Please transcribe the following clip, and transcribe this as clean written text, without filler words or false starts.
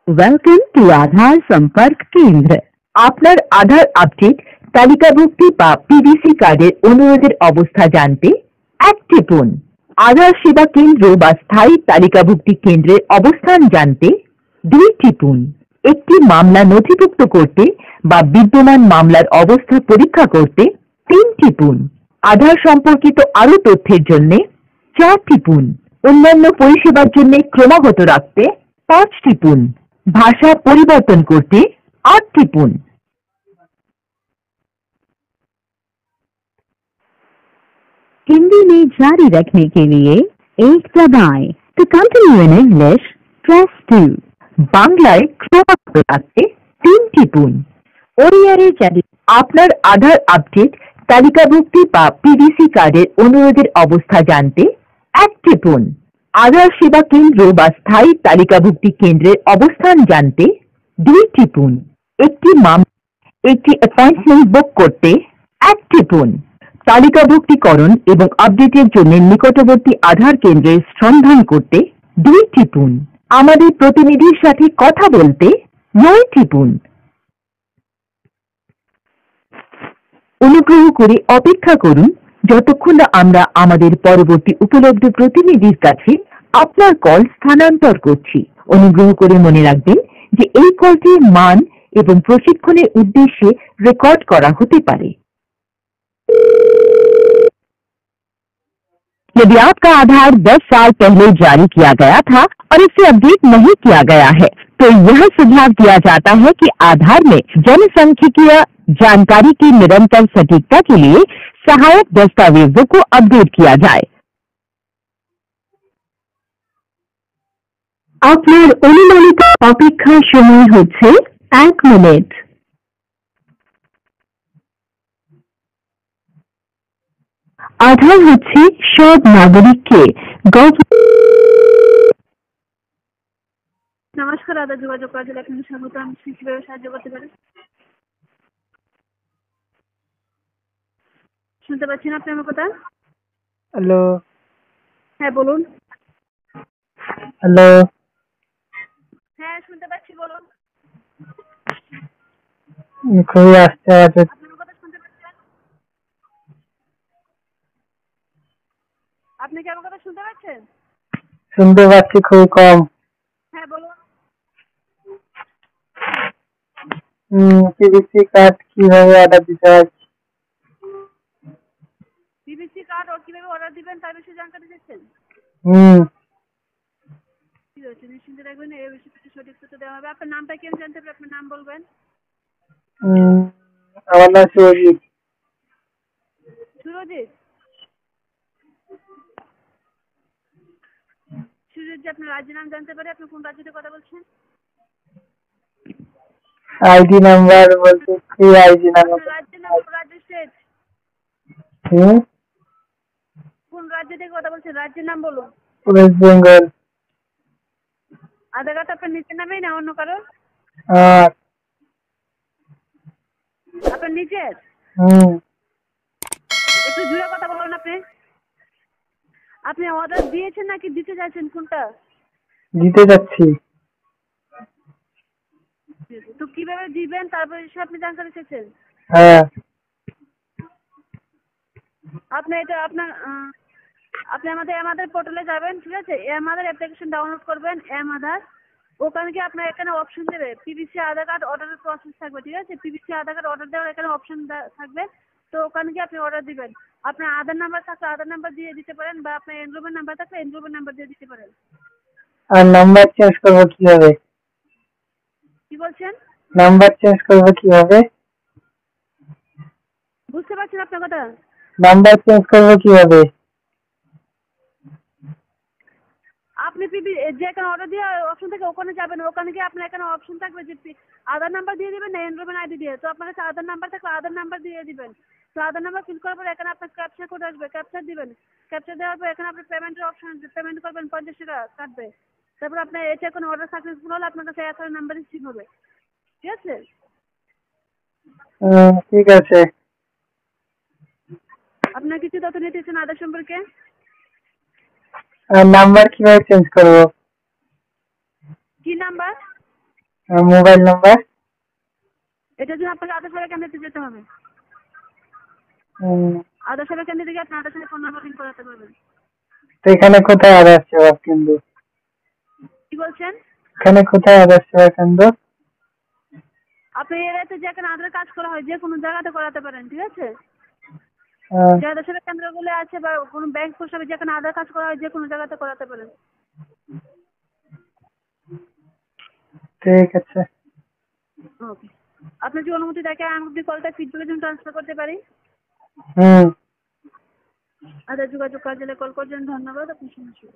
Welcome to आधार संपर्क केंद्र। আপনার আধার আপডেট তালিকাভুক্তি বা পিভিসি কার্ডের অনুরোধের অবস্থা জানতে এক টিপুন। আধার সেবা কেন্দ্র বা স্থায়ী তালিকাভুক্তি কেন্দ্রের অবস্থান জানতে 2 টিপুন। একটি মামলা নথিভুক্ত করতে বা বিদ্যমান মামলার অবস্থা পরীক্ষা করতে 3 টিপুন। আধার সম্পর্কিত আরো তথ্যের জন্য 4 টিপুন। অন্যান্য পরিষেবার জন্য ক্রমাগত রাখতে 5 টিপুন। भाषा परिवर्तन करते 8 टिपुन। हिंदी में जारी रखने के लिए 1 दबाएं। To continue in English, press 2। বাংলায় ক্রমাগত রাখতে 3 টিপুন। ওড়িয়ারে জারি আপনার আধার আপডেট তালিকাভুক্তি বা পিভিসি কার্ডের অনুরোধের অবস্থা জানতে 1 টিপুন। আধার সেবা কেন্দ্র বা স্থায়ী তালিকাভুক্তি কেন্দ্রের অবস্থান জানতে 2 টিপুন। একটি অ্যাপয়েন্টমেন্ট বুক করতে 1 টিপুন। তালিকাভুক্তিকরণ এবং আপডেটের জন্য নিকটবর্তী আধার কেন্দ্রের সন্ধান করতে 2 টিপুন। আমাদের প্রতিনিধির সাথে কথা বলতে 9 টিপুন। অনুগ্রহ করে অপেক্ষা করুন যতক্ষণ না আমরা আমাদের পরবর্তী উপলব্ধ প্রতিনিধির কাছে আপনার কল স্থানান্তর করছি। অনুগ্রহ করে মনে রাখবেন যে এই কলটির মান এবং প্রশিক্ষণের উদ্দেশ্যে রেকর্ড করা হতে পারে। यदि आपका आधार 10 साल पहले जारी किया गया था और इसे अपडेट नहीं किया गया है तो यह सुझाव दिया जाता है कि आधार में जनसांख्यिकीय जानकारी की निरंतर सटीकता के लिए सहायक दस्तावेजों को अपडेट किया जाए। আপনার অনুমানিত অপেক্ষার সময় হচ্ছে 1 মিনিট। আধার হচ্ছে সব নাগরিককে নমস্কার, আধার যোগাযোগ কার্যালয়ে আপনাকে স্বাগত। আমি কিভাবে সাহায্য করতে পারি? শুনতে পাচ্ছেন আপনি আমার কথা? হ্যালো। হ্যাঁ বলুন। হ্যালো। হ্যাঁ শুনতে পাচ্ছি, বলুন। খুবই আসতে আছে। আপনি আমার কথা শুনতে পাচ্ছেন? আপনি কি আমার কথা শুনতে পাচ্ছেন? শুনতে পাচ্ছি খুবই কম। হ্যাঁ বলুন। পিভিসি কার্ড কিভাবে অর্ডার দিতে হয়? পিভিসি কার্ড ও কিভাবে অর্ডার দিবেন তার বিষয়ে জানকারি দিচ্ছেন? ঠিক আছে, নিশ্চিন্তে রাখবেন, এই বিষয়ে সঠিক তথ্য দেওয়া হবে। আপনার নামটা কি আমি জানতে পারি? আপনার নাম বলবেন। আমার নাম সুরজিৎ। সুরজিৎ? সুরজিৎ, আপনার রাজ্যের নাম জানতে পারি? আপনি কোন রাজ্য থেকে কথা বলছেন? আইডি নাম্বার বলতে কি? আইডি নাম্বার রাজ্যের নাম, রাজ্য, স্টেট? কোন রাজ্য থেকে কথা বলছেন? রাজ্যের নাম বলুন। ওয়েস্ট বেঙ্গল। আধার কার্ড আপনার নিজের নামেই না অন্য কারো? আপনার নিজের? একটু জোরে কথা বলুন। আপনি অর্ডার দিয়েছেন নাকি দিতে যাচ্ছেন, কোনটা? দিতে যাচ্ছি। তো কিভাবে দিবেন তারপরে সে আপনি জানকারি চেয়েছেন? হ্যাঁ। আপনি আমাদের পোর্টালে যাবেন, ঠিক আছে? আমাদের অ্যাপ্লিকেশন ডাউনলোড করবেন, আধার। ওখানে কি আপনার এখানে অপশন দেবে পিভিসি আধার কার্ড অর্ডারের প্রসেস থাকবে, ঠিক আছে? পিভিসি আধার কার্ড অর্ডার দেওয়ার এখানে অপশন থাকবে। তো ওখানে কি আপনি অর্ডার দিবেন। আপনার আধার নাম্বার থাকলে আধার নাম্বার দিয়ে দিতে পারেন, বা আপনার এনরোলমেন্ট নাম্বার থাকলে এনরোলমেন্ট নাম্বার দিয়ে দিতে পারেন। আর নাম্বার চেঞ্জ করব কিভাবে? কি বলছেন? নাম্বার চেঞ্জ করব কিভাবে? বুঝতে পারছেন আপনার কথা? নাম্বার চেঞ্জ করব কিভাবে? আপনি যেখানে অর্ডার দিয়ে অপশন থাকে ওখানে যাবেন। ওখানে গিয়ে আপনার এখানে অপশন থাকবে যে আধার নাম্বার দিয়ে দিবেন না এনরোলমেন্ট আইডি দিয়ে। তো আপনার কাছে আধার নাম্বার থাকলে আধার নাম্বার দিয়ে দিবেন। তো আধার নাম্বার ফিল করার পর এখানে আপনার ক্যাপচা কোড আসবে, ক্যাপচা দিবেন। ক্যাপচা দেওয়ার পর এখানে আপনি পেমেন্টের অপশন আছে, পেমেন্ট করবেন, 50 টাকা কাটবে। তারপর আপনার এটা কোনো অর্ডার সাকসেসফুল হলে আপনার কাছে অ্যাকাউন্ট নাম্বার রিসিভ হবে, ঠিক আছে? ঠিক আছে। আপনার কিছু তথ্য নিতে চান আধার সম্পর্কে? নাম্বার কিভাবে চেঞ্জ করব? কি নাম্বার? Mobile number. এটার জন্য আপনাকে আধার সেবা কেন্দ্রে যেতে হবে। আধার সেবা কেন্দ্রে থেকে আপনি আধার সাথে ফোন নাম্বার লিঙ্ক করাতে পারবেন। তো এখানে কোথায় আধার সেবা কেন্দ্র? কি বলছেন? এখানে কোথায় আধার সেবা কেন্দ্র? আপনি এরিয়াতে যেখানে আধার কাজ করা হয় যে কোনো জায়গাতে করাতে পারেন, ঠিক আছে? যে আধার সেবা কেন্দ্রগুলো আছে বা কোনো ব্যাংক পোস্ট অফিস যেখানে আধার কাজ করা হয় যে কোনো জায়গাতে করাতে পারেন। ঠিক আছে। ওকে। আপনার যদি অনুমতি থাকে আমি আপনি কলটা ফিডব্যাকের জন্য ট্রান্সফার করতে পারি। হুম। আধার যোগাযোগ কার্যালয়ে কল করার জন্য ধন্যবাদ। আপনি সমস্যা